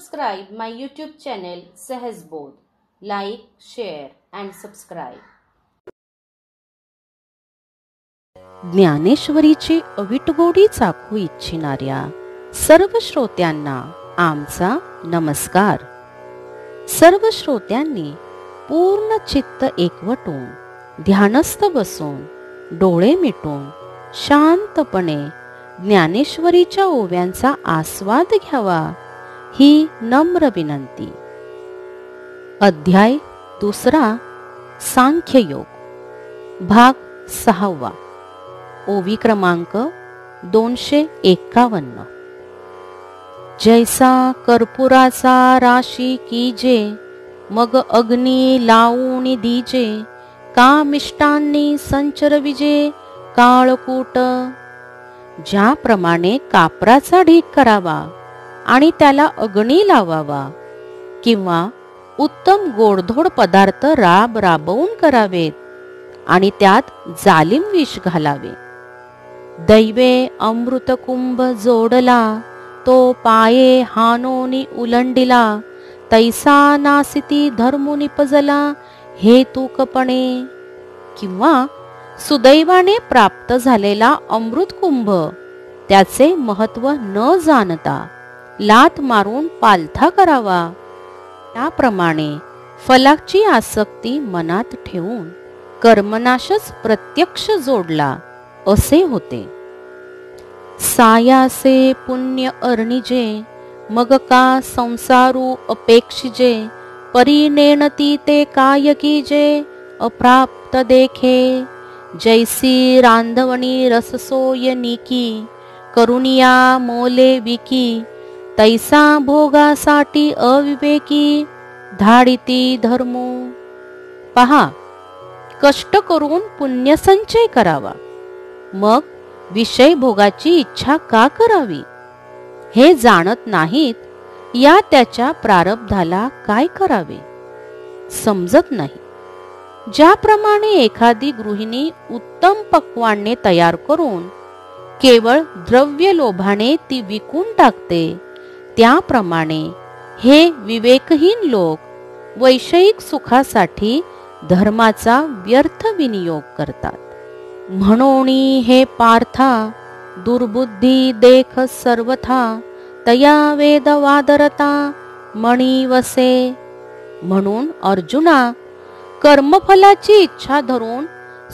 subscribe my YouTube channel Sahaj Bodh. Like, share and subscribe. ज्ञानेश्वरीची अविटगोडी चाखू इच्छिणाऱ्या सर्व श्रोत्यांना आमचा नमस्कार. सर्व श्रोत्यांनी पूर्ण चित्त एकवटून ध्यानस्थ बसून डोळे मिटून शांतपणे ज्ञानेश्वरीच्या ओव्यांचा आस्वाद घ्यावा ही नम्र विनंती. अध्याय 2 सांख्ययोग भाग 6. ओवी क्रमांक 251. जैसा कर्पुराचा राशी कीजे मग अग्नी लावून दीजे कामिष्टांनी संचर विजे काळकूट. ज्याप्रमाणे कापराचा ढीग करावा आणि त्याला अग्नी लावावा किंवा उत्तम गोडधोड पदार्थ राबवून करावेत आणि त्यात जालिम विष घालावे. दैवे अमृतकुंभ जोडला तो पाये हानोनी उलंडिला तैसा नासिती धर्मो निपजला हेतुकपणे. किंवा सुदैवाने प्राप्त झालेला अमृतकुंभ त्याचे महत्व न जाणता लाथ मारून पालथा करावा. त्याप्रमाणे फलाची आसक्ती मनात ठेवून कर्मनाशच प्रत्यक्ष जोडला असे होते. सायासे पुण्य अर्णिजे मग का संसारू अपेक्षिजे परिनेणती ते कायकी जे अप्राप्त देखे. जैसी रांधवणी रससोय निकी करुणिया मोले विकी तैसा भोगासाठी अविवेकी धाडिती धर्मो. पहा, कष्ट करून पुण्यसंचय करावा मग विषय भोगाची इच्छा का करावी हे जाणत नाहीत. या त्याच्या प्रारब्धाला काय करावे समजत नाही. ज्याप्रमाणे एखादी गृहिणी उत्तम पक्वान्ने तयार करून केवळ द्रव्य लोभाने ती विकून टाकते त्याप्रमाणे हे विवेकहीन लोक वैषयिक सुखासाठी धर्माचा व्यर्थ विनियोग करतात. म्हणोनी हे पार्था दुर्बुद्धी देख सर्वथा तया वेद वादरता मणी वसे. म्हणून अर्जुना, कर्मफलाची इच्छा धरून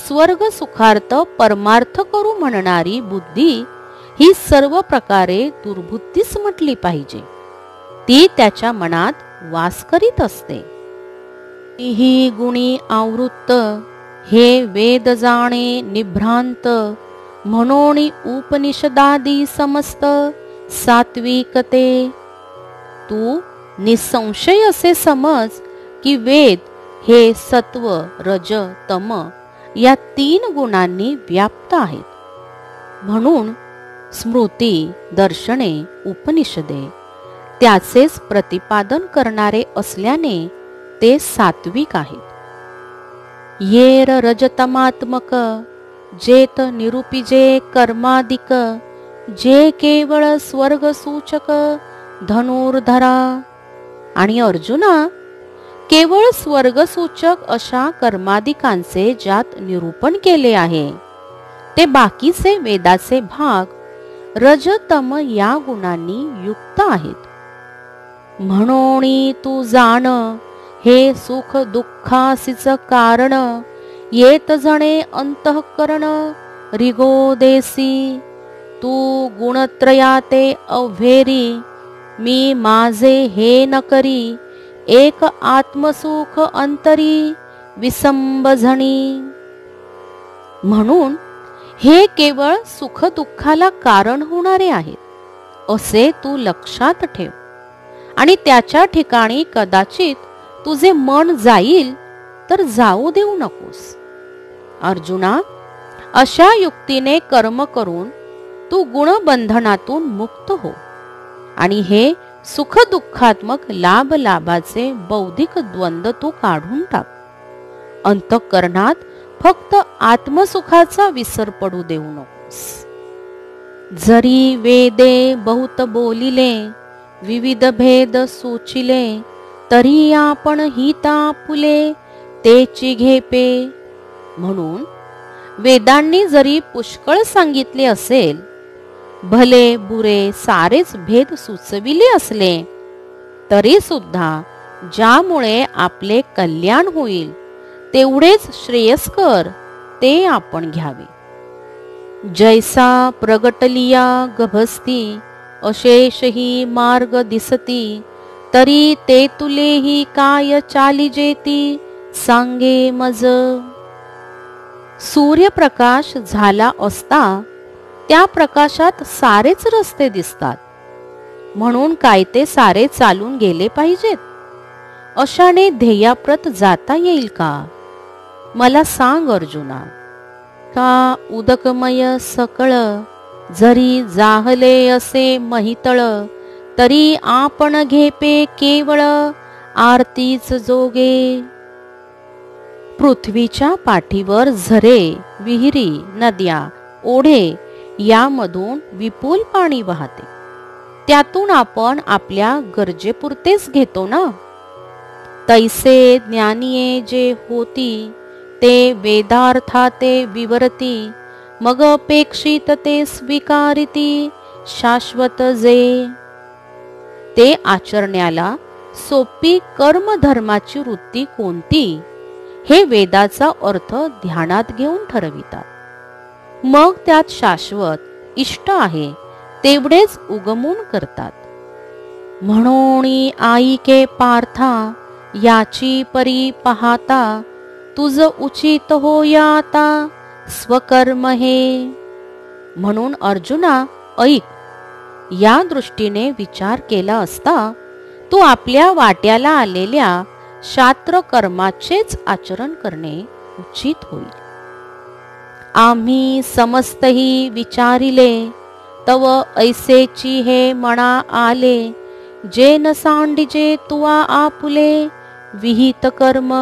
स्वर्ग सुखार्थ परमार्थ करू म्हणणारी बुद्धी ही सर्व प्रकारे दुर्बुद्धीच म्हटली पाहिजे. ती त्याच्या मनात वास करीत असते. ही गुणी आवृत्त हे वेद जाणे निभ्रांत म्हणून उपनिषदादी समस्त सात्विकते. तू निसंशय असे समज की वेद हे सत्व रज तम या 3 गुणांनी व्याप्त आहेत. म्हणून स्मृती दर्शने उपनिषदे त्याचेच प्रतिपादन करणारे असल्याने ते सात्विक आहेत. येर रजतमात्मक जेत निरूपिजे कर्मादिक जे केवळ स्वर्ग सूचक धनुर्धरा. आणि अर्जुना, केवळ स्वर्गसूचक अशा कर्मादिकांचे ज्यात निरूपण केले आहे ते बाकीचे वेदाचे भाग रजतम या गुणांनी युक्त आहेत. म्हणून तू जाण हे सुख दुःखासीच कारण येत जणे अंतःकरण रिगोदेसी. तू गुणत्रयाते अव्हेरी मी माझे हे न करी एक आत्मसुख अंतरी विसंबझणी. म्हणून हे केवळ सुख दुःखाला कारण होणारे आहेत असे तू लक्षात ठेव आणि त्याच्या ठिकाणी कदाचित तुझे मन जाईल तर जाऊ देऊ नकोस. अर्जुना, अशा युक्तीने कर्म करून तू गुणबंधनातून मुक्त हो आणि हे सुख दुःखात्मक लाभ लाभाचे बौद्धिक द्वंद्व तू काढून टाक. अंतःकरणात फक्त आत्मसुखाचा विसर पडू देऊ नकोस. जरी वेदे बहुत बोलिले विविध भेद सुचिले, तरी आपण हिता फुले तेची घेपे. म्हणून वेदांनी जरी पुष्कळ सांगितले असेल, भले बुरे सारेच भेद सुचविले असले, तरी सुद्धा ज्यामुळे आपले कल्याण होईल तेवढेच श्रेयस्कर ते आपण घ्यावे. जैसा प्रगटलिया गभस्ती, अशेषही मार्ग दिसती, तरी ते तुलेही काय चालिजेती, सांगे मज. सूर्यप्रकाश झाला असता त्या प्रकाशात सारेच रस्ते दिसतात, म्हणून काय ते सारे चालून गेले पाहिजेत? अशाने ध्येयाप्रत जाता येईल का? मला सांग अर्जुना. का उदकमय सकळ, जरी जाहले असे महितळ, तरी आपण घेपे केवळ आरतीच जोगे. पृथ्वीच्या पाठीवर झरे, विहिरी, नद्या, ओढे यामधून विपुल पाणी वाहते. त्यातून आपण आपल्या गरजेपुरतेच घेतो ना. तैसे ज्ञानिये जे होती, ते वेदार्थाते विवरती, मग अपेक्षित ते स्वीकारिती, शाश्वत जे. ते आचरण्याला सोपी कर्मधर्माची वृत्ती कोणती, हे वेदाचा अर्थ ध्यानात घेऊन ठरवितात. मग त्यात शाश्वत इष्ट आहे तेवढेच उगमून करतात. म्हणून आईके पार्था, याची परी पाहता, तुझ उचित होया आता स्वकर्म हे. म्हणून अर्जुना ऐक, या दृष्टीने विचार केला असता तू आपल्या वाट्याला आलेल्या शास्त्र कर्माचेच आचरण करणे उचित होईल. आम्ही समस्तही विचारिले, तव ऐसेची हे मना आले, जे न सांडिजे तुवा आपुले विहित कर्म.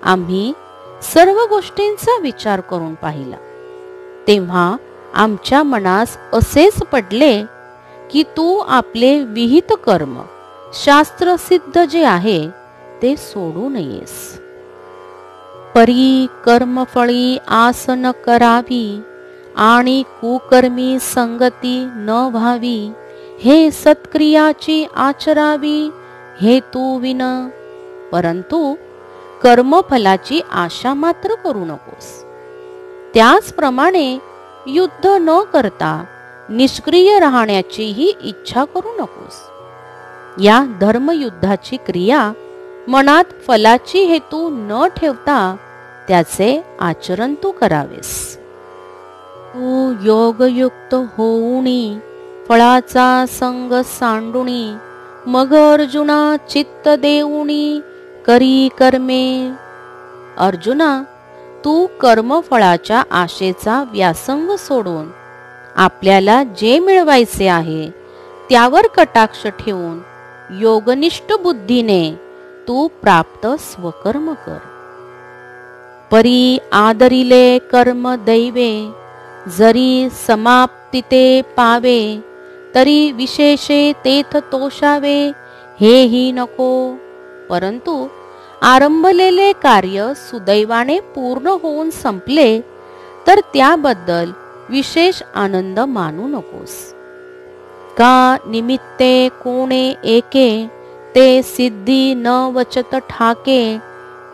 आम्ही सर्व गोष्टींचा विचार करून पाहिला, तेव्हा आमच्या मनास असेच पडले की तू आपले विहित कर्म, शास्त्रसिद्ध जे आहे ते सोडू नयेस. परी कर्मफळी आस न करावी, आणि कुकर्मी संगती न व्हावी, हे सत्क्रियाची आचरावी हे तू विन. परंतु कर्मफलाची आशा मात्र करू नकोस. त्याचप्रमाणे युद्ध न करता निष्क्रिय राहण्याचीही इच्छा करू नकोस. या धर्मयुद्धाची क्रिया मनात फलाची हेतू न ठेवता त्याचे आचरण तू करावेस. तू योगयुक्त होऊनी, फळाचा संग सांडुनी, मग अर्जुना चित्त देऊनी करी कर्मे. अर्जुना, तू कर्मफळाच्या आशेचा व्यासंग सोडून आपल्याला जे मिळवायचे आहे त्यावर कटाक्ष ठेवून योगनिष्ठ बुद्धीने तू प्राप्त स्वकर्म कर. परी आदरिले कर्म दैवे, जरी समाप्तिते पावे, तरी विशेषे तेथ तोषावे हेही नको. परंतु आरंभलेले कार्य सुदैवाने पूर्ण होऊन संपले तर त्याबद्दल विशेष आनंद मानू नकोस. का निमित्ते कोणे एके, ते सिद्धी न वचत ठाके,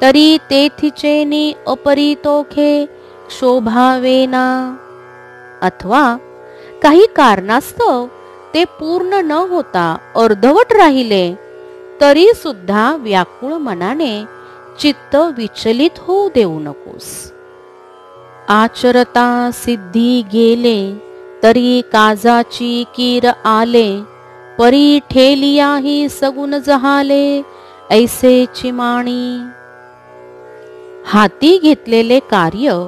तरी तेथिचेनी अपरितोखे शोभावेना. अथवा काही कारणास्तव ते पूर्ण न होता अर्धवट राहिले तरी सुद्धा व्याकुळ मनाने चित्त विचलित होऊ देऊ नकोस. आचरता सिद्धी गेले, तरी काजाची कीर आले, परी ठेलियाही सगुण जहाले ऐसे चिमाणी. हाती घेतलेले कार्य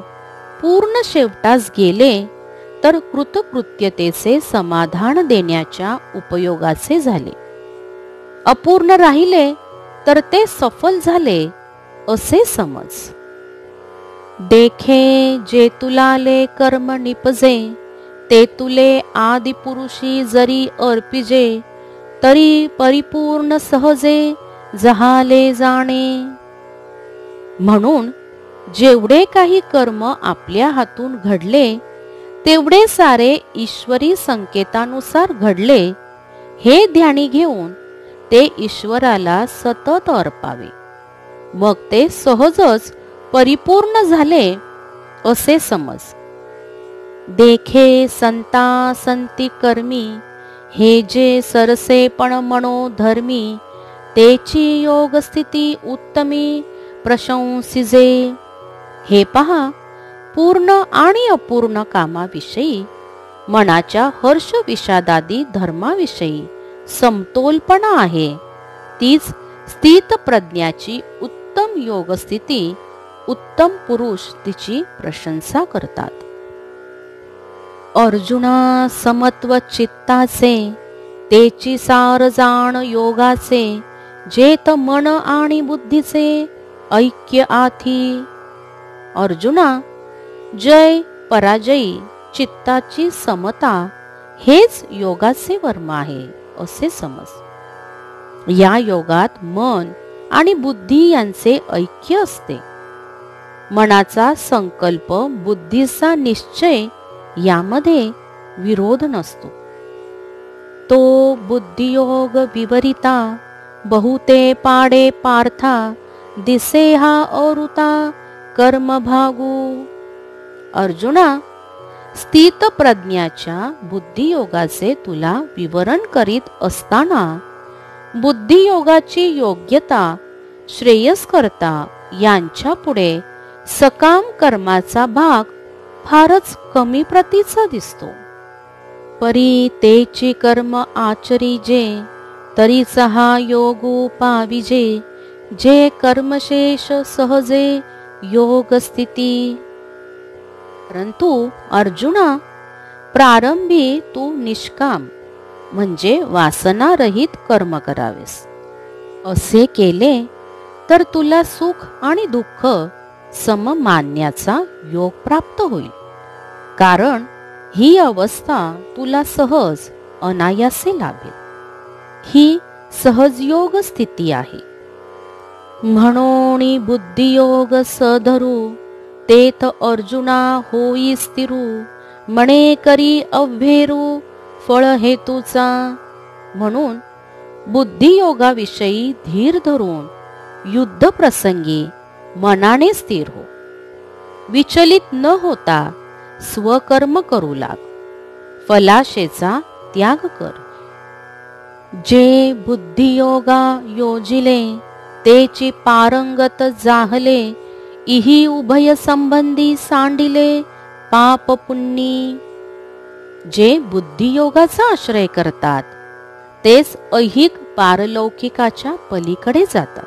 पूर्ण शेवटास गेले तर कृतकृत्यतेचे समाधान देण्याच्या उपयोगाचे झाले. अपूर्ण राहिले तर ते सफल झाले असे समज. देखे जे तुलाले कर्म निपजे, ते तुले आदिपुरुषी जरी अर्पिजे, तरी परिपूर्ण सहजे जहाले जाणे. म्हणून जेवढे काही कर्म आपल्या हातून घडले तेवढे सारे ईश्वरी संकेतानुसार घडले हे ध्यानी घेऊन ते ईश्वराला सतत अर्पावे. मग ते सहजच परिपूर्ण झाले असे समज. देखे संता संती कर्मी, हे जे सरसेपण मनोधर्मी, तेची योग स्थिती उत्तमी प्रशंसिजे. हे पहा, पूर्ण आणि अपूर्ण कामाविषयी, मनाच्या हर्ष विषादादी धर्माविषयी समतोलपणा आहे. तीच स्थित प्रज्ञाची उत्तम योग स्थिती, उत्तम पुरुष तिची प्रशंसा करतात. अर्जुना समत्व चित्ताचे, तेची सार जाण योगाचे, जेत मन आणि बुद्धीचे ऐक्य आथी. अर्जुना, जय पराजयी चित्ताची समता हेच योगाचे वर्म आहे असे समज. या योगात मन आणि बुद्धी यांचे ऐक्य असते. मनाचा संकल्प, बुद्धीचा निश्चय यामध्ये विरोध नसतो. तो बुद्धियोग विवरिता, बहुते पाडे पार्था, दिसे हा अरुता कर्म भागू. अर्जुना, स्थित प्रज्ञाच्या बुद्धियोगाचे तुला विवरण करीत असताना बुद्धियोगाची योग्यता, श्रेयस्कर्ता यांच्या पुढे सकाम कर्माचा भाग फारच कमी प्रतीचा दिसतो. परी तेची कर्म आचरिजे, तरीच हा योगू पाविजे, जे कर्मशेष सहजे योग स्थिती. परंतु अर्जुना, प्रारंभी तू निष्काम म्हणजे वासनारहित कर्म करावेस. असे केले तर तुला सुख आणि दुःख सम मानण्याचा योग प्राप्त होईल. कारण ही अवस्था तुला सहज अनायासे लाभेल. ही सहजयोग स्थिती आहे. म्हणून बुद्धियोग सधरू, तेथ अर्जुना होई स्थिरू, मणे करी अव्हेरू फळ हेतूचा. म्हणून बुद्धियोगाविषयी धीर धरून युद्ध प्रसंगी मनाने स्थिर हो. विचलित न होता स्वकर्म करू लाग. फलाशेचा त्याग कर. जे बुद्धियोगा योजिले, तेची पारंगत जाहले, इही उभय संबंधी सांडिले पाप पुण्यी. जे बुद्धियोगाचा आश्रय करतात तेच ऐहिक पारलौकिकाच्या पलीकडे जातात.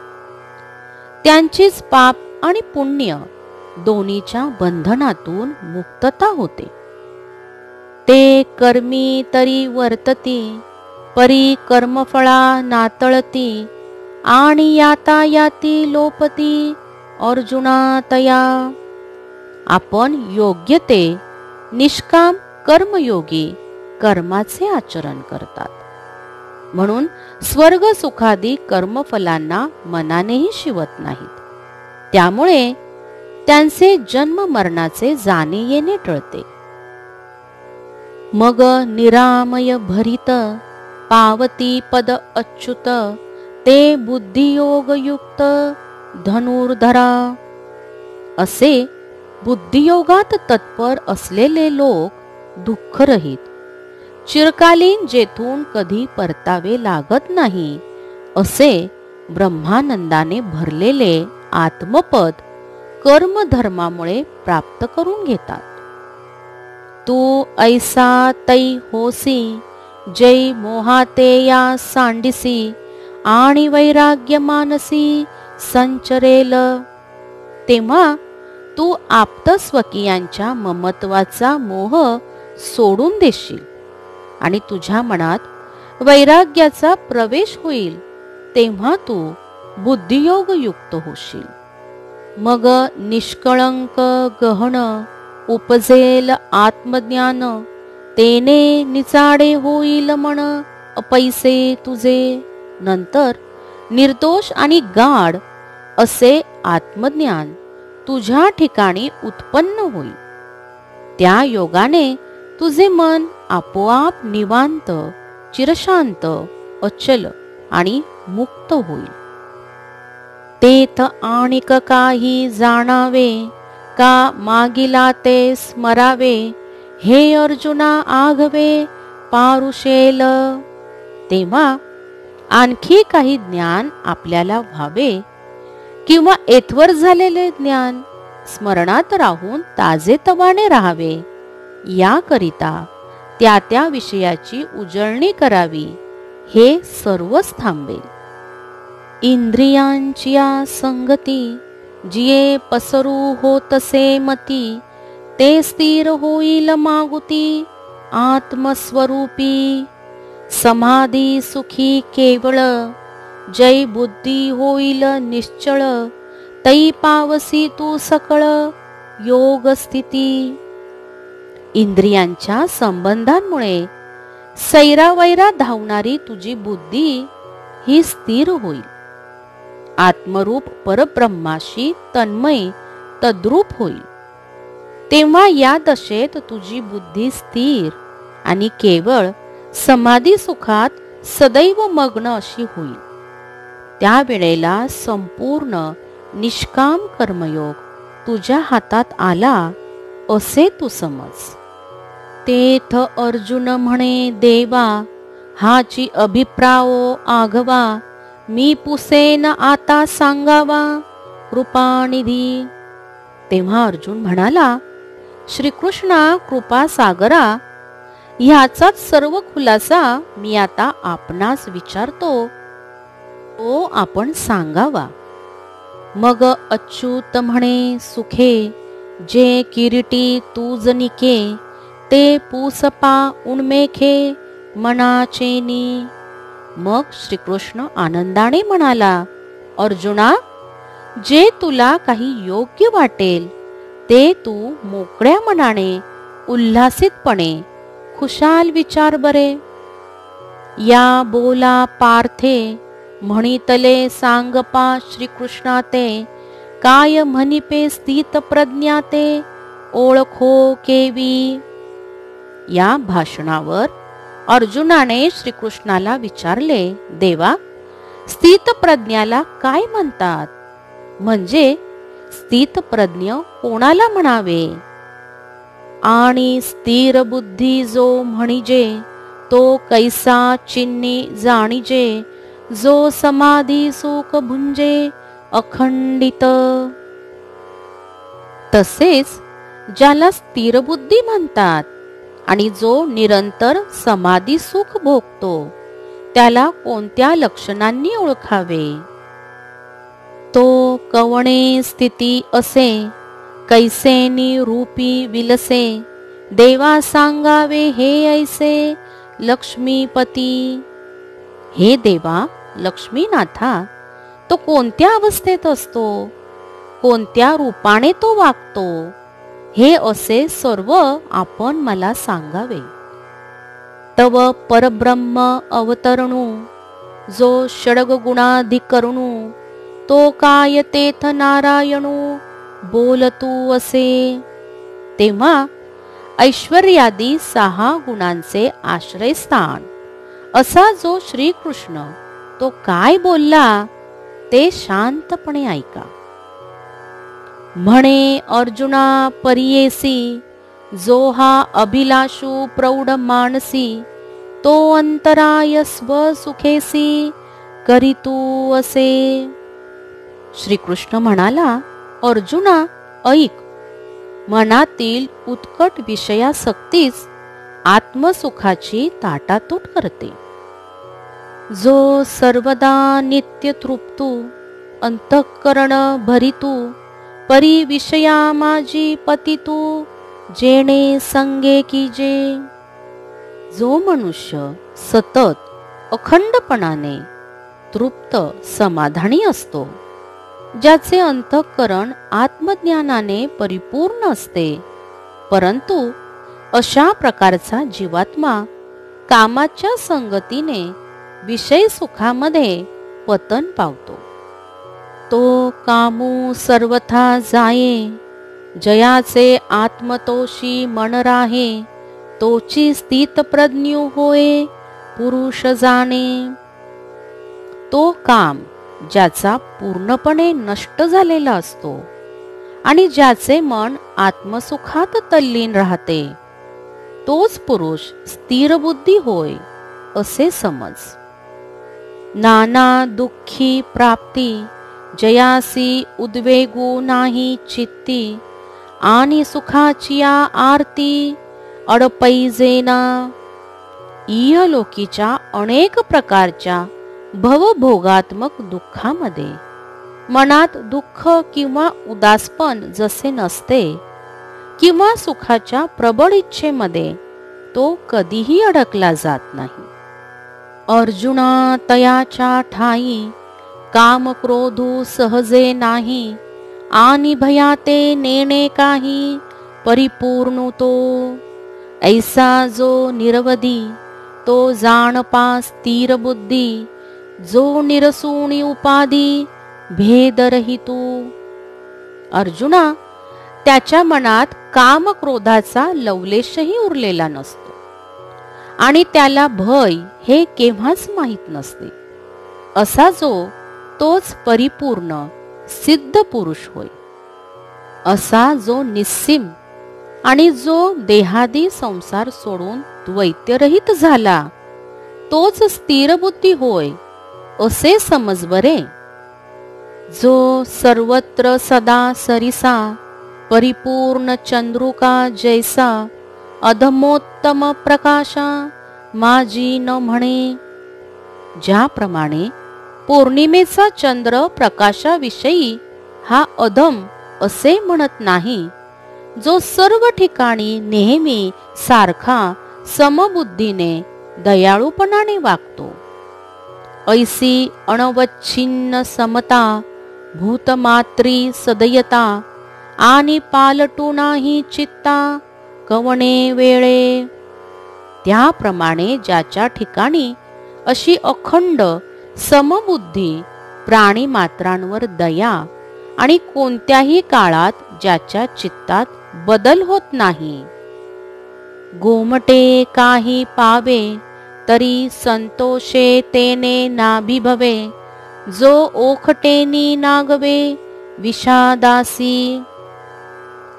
त्यांचीच पाप आणि पुण्य दोन्हीच्या बंधनातून मुक्तता होते. ते कर्मी तरी वर्तती, परी कर्मफळा नातळती, आणि यातायाती लोपती अर्जुना तया. आपण योग्य ते निष्काम कर्मयोगी कर्माचे आचरण करतात. म्हणून स्वर्ग सुखादी कर्मफलांना मनानेही शिवत नाहीत. त्यामुळे त्यांचे जन्म मरणाचे जाणे येणे टळते. मग निरामय भरित, पावती पद अच्युत, ते बुद्धियोग युक्त धनुर्धरा. असे बुद्धियोगात तत्पर असलेले लोक दुःखरहित, चिरकालीन जेथून कधी परतावे लागत नाही असे ब्रह्मानंदाने भरलेले आत्मपद कर्मधर्मामुळे प्राप्त करून घेतात. तू ऐसा तै होसी, जै मोहाते या सांडिसी, आणि वैराग्य मानसी संचरेल. तेव्हा तू आप्त स्वकीयांच्या ममत्वाचा मोह सोडून देशील आणि तुझ्या मनात वैराग्याचा प्रवेश होईल. तेव्हा तू बुद्धियोग युक्त होशील. मग निष्कळंक गहन उपजेल आत्मज्ञान, तेने निचाडे होईल मन अपैसे तुझे. नंतर निर्दोष आणि गाढ असे आत्मज्ञान तुझ्या ठिकाणी उत्पन्न होईल. त्या योगाने तुझे मन आपोआप निवांत, चिरशांत, अचल आणि मुक्त होईल. तेथ आणिक काही जाणावे, का मागिला ते स्मरावे, हे अर्जुना आघवे पारुशेल. तेव्हा आणखी काही ज्ञान आपल्याला व्हावे किंवा एथवर झालेले ज्ञान स्मरणात राहून ताजेतवाने राहावे, याकरिता त्या त्या विषयाची उजळणी करावी. हे सर्वच थांबेल. इंद्रियांची संगती जिये पसरू होतसे मती, ते स्थिर होईल मागुती आत्मस्वरूपी. समाधी सुखी केवळ, जय बुद्धी होईल निश्चळ, तै पावसी तू सकळ योग स्थिती. इंद्रियांच्या संबंधांमुळे सैरावैरा धावणारी तुझी बुद्धी ही स्थिर होईल. आत्मरूप परब्रह्माशी तन्मय तद्रूप होईल. तेव्हा या दशेत तुझी बुद्धी स्थिर आणि केवळ समाधी सुखात सदैव मग्न अशी होईल. त्यावेळेला संपूर्ण निष्काम कर्मयोग तुझ्या हातात आला असे तू समज. तेथ अर्जुन म्हणे देवा, हाची अभिप्रायो आघवा, मी पुसेन आता सांगावा कृपानिधी. तेव्हा अर्जुन म्हणाला, श्रीकृष्णा कृपा सागरा, ह्याचाच सर्व खुलासा मी आता आपणास विचारतो, तो आपण सांगावा. मग अच्युत म्हणे सुखे, जे किरीटी तुजनिके, ते पूसपा उन्मेखे मनाचेनी. मग श्रीकृष्ण आनंदाने म्हणाला, अर्जुना, जे तुला काही योग्य वाटेल ते तू मोकळ्या मनाने उल्हासितपणे खुशाल विचार बरे. या बोला पार्थे, म्हणितले सांगपा श्रीकृष्णा ते, काय म्हणिपे स्थित प्रज्ञा ते, ओळखो केवी. या भाषणावर अर्जुनाने श्रीकृष्णाला विचारले, देवा, स्थित प्रज्ञाला काय म्हणतात? म्हणजे स्थित प्रज्ञ कोणाला म्हणावे? आणि स्थिर बुद्धी जो म्हणिजे, तो कैसा चिन्नी जाणिजे, जो समाधी सुख भुंजे अखंडित. तसेच ज्याला स्थिर बुद्धी म्हणतात आणि जो निरंतर समाधी सुख भोगतो, त्याला कोणत्या लक्षणांनी ओळखावे? तो कवणे स्थिती असे, कैसेनी रूपी विलसे, देवा सांगावे हे ऐसे लक्ष्मीपती. हे देवा लक्ष्मीनाथा, तो कोणत्या अवस्थेत असतो, कोणत्या रूपाने तो वागतो, हे असे सर्व आपण मला सांगावे. तव परब्रह्म अवतरणू, जो षडग गुणाधिकरणू, तो काय तेथ नारायणू बोलतू असे. तेव्हा ऐश्वर्यादी 6 गुणांचे आश्रयस्थान असा जो श्रीकृष्ण तो काय बोलला ते शांतपणे ऐका. म्हणे अर्जुना परियेसी, जो हा अभिलाषू प्रौढ मानसी, तो अंतराय स्वसुखेसी करीतू असे. श्रीकृष्ण म्हणाला, अर्जुना ऐक, मनातील उत्कट विषयासक्तीच आत्मसुखाची ताटातूट करते. जो सर्वदा नित्य तृप्तू, अंतःकरण भरितू, परी विषया माझी पतितू, जेणे संगे कीजे. जो मनुष्य सतत अखंडपणाने तृप्त समाधानी असतो, ज्याचे अंतःकरण आत्मज्ञानाने परिपूर्ण असते, परंतु अशा प्रकारचा जीवात्मा कामाच्या संगतीने विषय सुखामध्ये पतन पावतो. तो कामू सर्वथा जाये, जयाचे आत्मतोषी मन राहे, तोची स्थित प्रज्ञू होय पुरुष जाणे. तो काम ज्याचा पूर्णपणे नष्ट झालेला असतो आणि ज्याचे मन आत्मसुखात तल्लीन राहते, तोच पुरुष स्थिर बुद्धी होय असे समज. नाना दुःखी प्राप्ती, जयासी उद्वेगू नाही चित्ती, आणि सुखाची आरती अडपैजेना. इहलोकीच्या अनेक प्रकारच्या भवभोगात्मक दुःखामध्ये मनात दुःख किंवा उदासपण जसे नसते, किंवा सुखाच्या प्रबळ इच्छेमध्ये तो कधीही अडकला जात नाही. अर्जुना तयाच्या ठाई, काम क्रोधू सहजे नाही, आणि भयाते नेणे काही परिपूर्ण तो. ऐसा जो निरवधी, तो जाणपा स्थिर बुद्धी, जो निरसुणी उपाधी भेदरहितू. अर्जुना, त्याच्या मनात काम क्रोधाचा लवलेशही उरलेला नसतो आणि त्याला भय हे केव्हाच माहीत नसते. असा जो तोच परिपूर्ण सिद्ध पुरुष होय. असा जो निस्सीम आणि जो देहादी संसार सोडून द्वैत्यरहित झाला, तोच स्थिर बुद्धी होय असे समज बरे. जो सर्वत्र सदा सरिसा, परिपूर्ण चंद्रुका जैसा, अधमोत्तम प्रकाशा माझी न म्हणे. ज्याप्रमाणे पौर्णिमेचा चंद्र प्रकाशाविषयी हा अधम असे म्हणत नाही, जो सर्व ठिकाणी नेहमी सारखा समबुद्धीने दयाळूपणाने वागतो. ऐसी अणवच्छिन्न समता, भूतमात्री सदयता, आणि पालटू नाही चित्ता कवणे वेळे. त्याप्रमाणे ज्याच्या ठिकाणी अशी अखंड समबुद्धी, प्राणीमात्रांवर दया आणि कोणत्याही काळात ज्याच्या चित्तात बदल होत नाही. गोमटे काही पावे, तरी संतोषे तेने नाभिभवे, जो ओखटेनी नागवे विषादासी.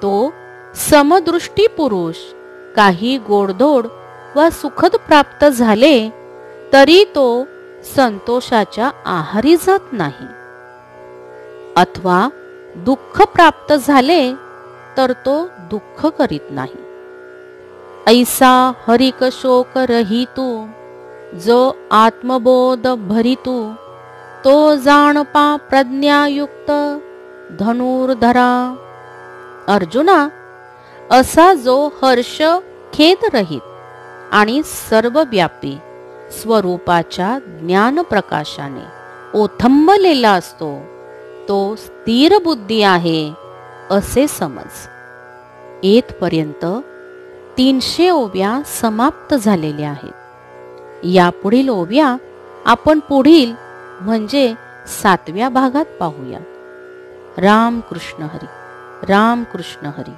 तो समदृष्टी पुरुष काही गोडधोड वा सुखद प्राप्त झाले तरी तो संतोषाच्या आहारी जात नाही, अथवा दुःख प्राप्त झाले तर तो दुःख करीत नाही. ऐसा हरिक शोक रहितू, जो आत्मबोध भरितू, तो जाणपा प्रज्ञायुक्त धनुर्धरा. अर्जुना, असा जो हर्ष खेद रहित आणि सर्वव्यापी स्वरूपाच्या ज्ञान प्रकाशाने ओथंबलेला असतो, तो स्थिर बुद्धी आहे असे समज. येथपर्यंत 300 ओव्या समाप्त झालेल्या आहेत. यापुढील ओव्या आपण पुढील म्हणजे 7व्या भागात पाहूया. राम कृष्ण हरी. राम कृष्ण हरी.